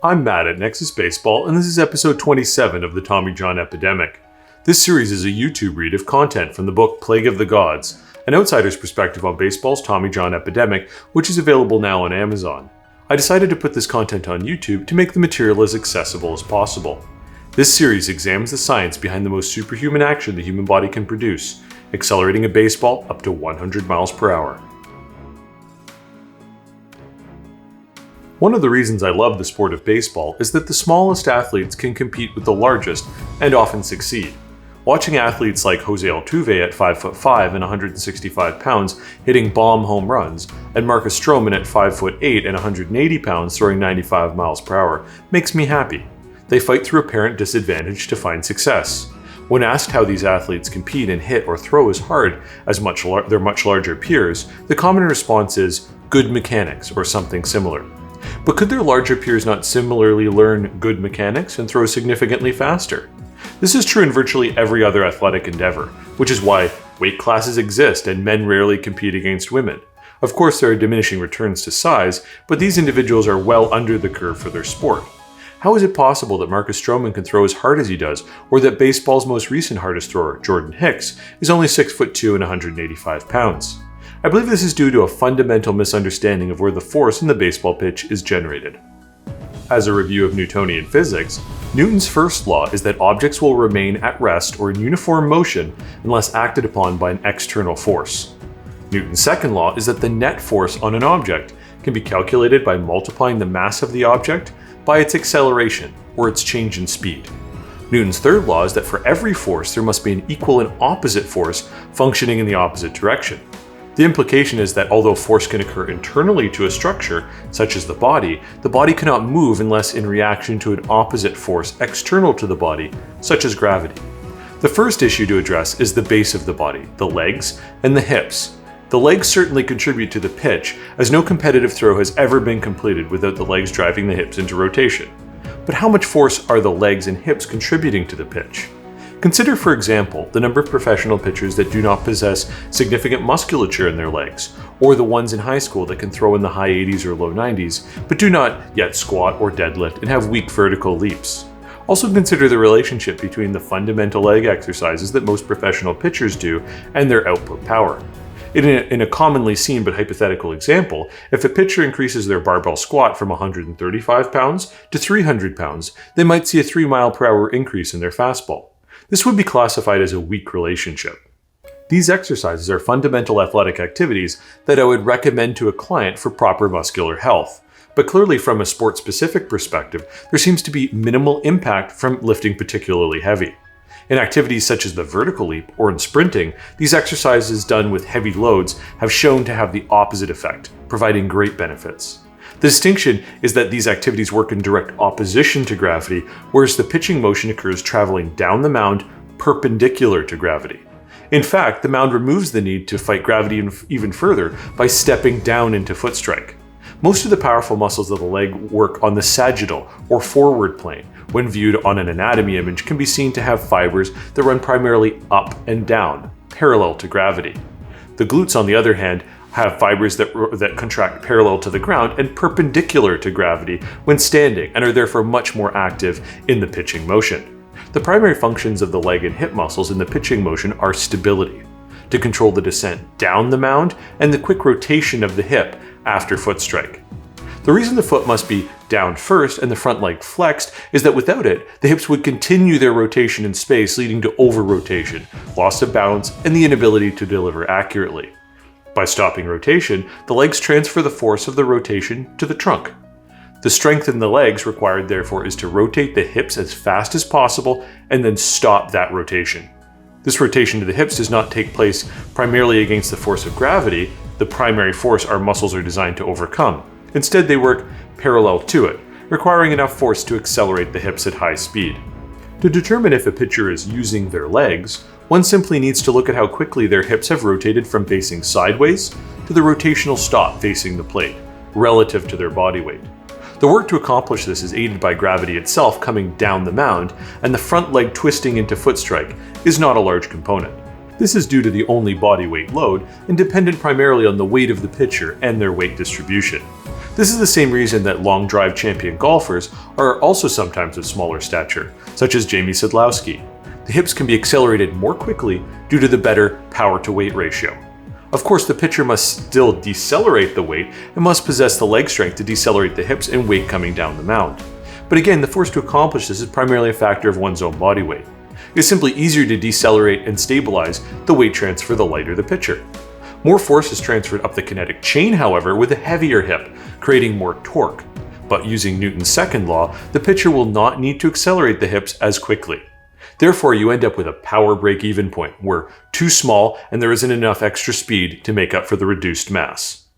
I'm Matt at Nexus Baseball, and this is episode 27 of the Tommy John Epidemic. This series is a YouTube read of content from the book Plague of the Gods, an outsider's perspective on baseball's Tommy John Epidemic, which is available now on Amazon. I decided to put this content on YouTube to make the material as accessible as possible. This series examines the science behind the most superhuman action the human body can produce, accelerating a baseball up to 100 miles per hour. One of the reasons I love the sport of baseball is that the smallest athletes can compete with the largest and often succeed. Watching athletes like Jose Altuve at 5'5" and 165 pounds hitting bomb home runs, and Marcus Stroman at 5'8" and 180 pounds throwing 95 miles per hour makes me happy. They fight through apparent disadvantage to find success. When asked how these athletes compete and hit or throw as hard as their much larger peers, the common response is good mechanics or something similar. But could their larger peers not similarly learn good mechanics and throw significantly faster? This is true in virtually every other athletic endeavor, which is why weight classes exist and men rarely compete against women. Of course, there are diminishing returns to size, but these individuals are well under the curve for their sport. How is it possible that Marcus Stroman can throw as hard as he does, or that baseball's most recent hardest thrower, Jordan Hicks, is only 6'2" and 185 pounds? I believe this is due to a fundamental misunderstanding of where the force in the baseball pitch is generated. As a review of Newtonian physics, Newton's first law is that objects will remain at rest or in uniform motion unless acted upon by an external force. Newton's second law is that the net force on an object can be calculated by multiplying the mass of the object by its acceleration, or its change in speed. Newton's third law is that for every force there must be an equal and opposite force functioning in the opposite direction. The implication is that although force can occur internally to a structure, such as the body cannot move unless in reaction to an opposite force external to the body, such as gravity. The first issue to address is the base of the body, the legs, and the hips. The legs certainly contribute to the pitch, as no competitive throw has ever been completed without the legs driving the hips into rotation. But how much force are the legs and hips contributing to the pitch? Consider, for example, the number of professional pitchers that do not possess significant musculature in their legs, or the ones in high school that can throw in the high 80s or low 90s, but do not yet squat or deadlift and have weak vertical leaps. Also consider the relationship between the fundamental leg exercises that most professional pitchers do and their output power. In a commonly seen but hypothetical example, if a pitcher increases their barbell squat from 135 pounds to 300 pounds, they might see a 3 mile per hour increase in their fastball. This would be classified as a weak relationship. These exercises are fundamental athletic activities that I would recommend to a client for proper muscular health. But clearly from a sport-specific perspective, there seems to be minimal impact from lifting particularly heavy. In activities such as the vertical leap or in sprinting, these exercises done with heavy loads have shown to have the opposite effect, providing great benefits. The distinction is that these activities work in direct opposition to gravity, whereas the pitching motion occurs traveling down the mound perpendicular to gravity. In fact, the mound removes the need to fight gravity even further by stepping down into foot strike. Most of the powerful muscles of the leg work on the sagittal or forward plane. When viewed on an anatomy image, can be seen to have fibers that run primarily up and down, parallel to gravity. The glutes, on the other hand, have fibers that contract parallel to the ground and perpendicular to gravity when standing, and are therefore much more active in the pitching motion. The primary functions of the leg and hip muscles in the pitching motion are stability, to control the descent down the mound, and the quick rotation of the hip after foot strike. The reason the foot must be down first and the front leg flexed is that without it, the hips would continue their rotation in space, leading to over-rotation, loss of balance, and the inability to deliver accurately. By stopping rotation, the legs transfer the force of the rotation to the trunk. The strength in the legs required, therefore, is to rotate the hips as fast as possible and then stop that rotation. This rotation to the hips does not take place primarily against the force of gravity, the primary force our muscles are designed to overcome. Instead, they work parallel to it, requiring enough force to accelerate the hips at high speed. To determine if a pitcher is using their legs, one simply needs to look at how quickly their hips have rotated from facing sideways to the rotational stop facing the plate, relative to their body weight. The work to accomplish this is aided by gravity itself coming down the mound, and the front leg twisting into foot strike is not a large component. This is due to the only body weight load and dependent primarily on the weight of the pitcher and their weight distribution. This is the same reason that long drive champion golfers are also sometimes of smaller stature, such as Jamie Sadlowski. The hips can be accelerated more quickly due to the better power-to-weight ratio. Of course, the pitcher must still decelerate the weight and must possess the leg strength to decelerate the hips and weight coming down the mound. But again, the force to accomplish this is primarily a factor of one's own body weight. It is simply easier to decelerate and stabilize the weight transfer the lighter the pitcher. More force is transferred up the kinetic chain, however, with a heavier hip, creating more torque. But using Newton's second law, the pitcher will not need to accelerate the hips as quickly. Therefore, you end up with a power break-even point, where too small and there isn't enough extra speed to make up for the reduced mass.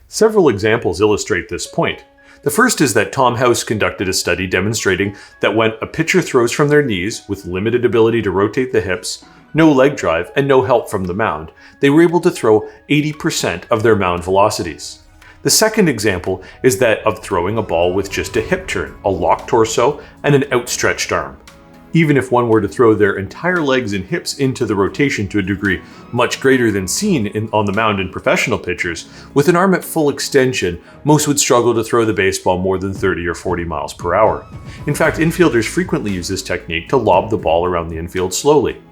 Several examples illustrate this point. The first is that Tom House conducted a study demonstrating that when a pitcher throws from their knees with limited ability to rotate the hips, no leg drive, and no help from the mound, they were able to throw 80% of their mound velocities. The second example is that of throwing a ball with just a hip turn, a locked torso, and an outstretched arm. Even if one were to throw their entire legs and hips into the rotation to a degree much greater than seen on the mound in professional pitchers, with an arm at full extension, most would struggle to throw the baseball more than 30 or 40 miles per hour. In fact, infielders frequently use this technique to lob the ball around the infield slowly.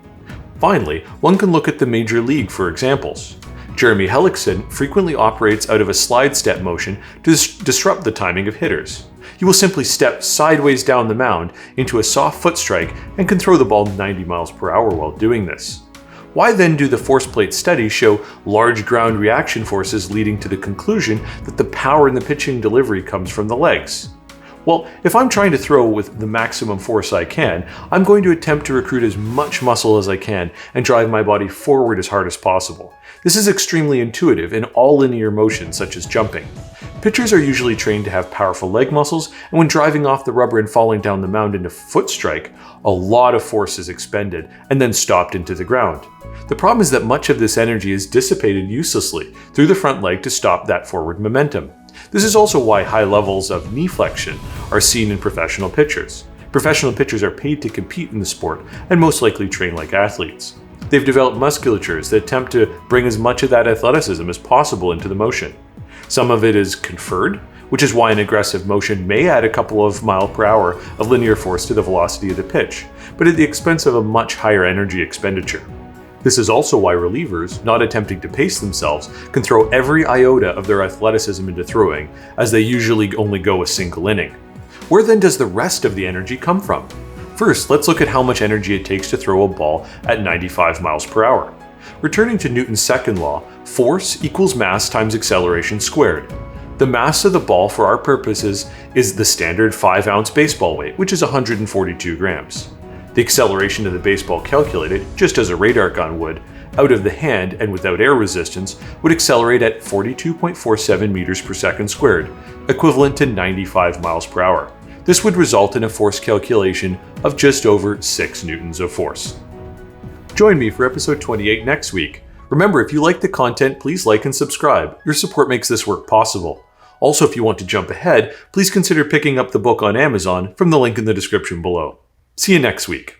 Finally, one can look at the Major League for examples. Jeremy Hellickson frequently operates out of a slide step motion to disrupt the timing of hitters. He will simply step sideways down the mound into a soft foot strike and can throw the ball 90 miles per hour while doing this. Why then do the force plate studies show large ground reaction forces leading to the conclusion that the power in the pitching delivery comes from the legs? Well, if I'm trying to throw with the maximum force I can, I'm going to attempt to recruit as much muscle as I can and drive my body forward as hard as possible. This is extremely intuitive in all linear motions, such as jumping. Pitchers are usually trained to have powerful leg muscles, and when driving off the rubber and falling down the mound into foot strike, a lot of force is expended and then stopped into the ground. The problem is that much of this energy is dissipated uselessly through the front leg to stop that forward momentum. This is also why high levels of knee flexion are seen in professional pitchers. Professional pitchers are paid to compete in the sport and most likely train like athletes. They've developed musculatures that attempt to bring as much of that athleticism as possible into the motion. Some of it is conferred, which is why an aggressive motion may add a couple of miles per hour of linear force to the velocity of the pitch, but at the expense of a much higher energy expenditure. This is also why relievers, not attempting to pace themselves, can throw every iota of their athleticism into throwing, as they usually only go a single inning. Where then does the rest of the energy come from? First, let's look at how much energy it takes to throw a ball at 95 miles per hour. Returning to Newton's second law, force equals mass times acceleration squared. The mass of the ball for our purposes is the standard 5-ounce baseball weight, which is 142 grams. The acceleration of the baseball calculated, just as a radar gun would, out of the hand and without air resistance, would accelerate at 42.47 meters per second squared, equivalent to 95 miles per hour. This would result in a force calculation of just over 6 newtons of force. Join me for episode 28 next week. Remember, if you like the content, please like and subscribe. Your support makes this work possible. Also, if you want to jump ahead, please consider picking up the book on Amazon from the link in the description below. See you next week.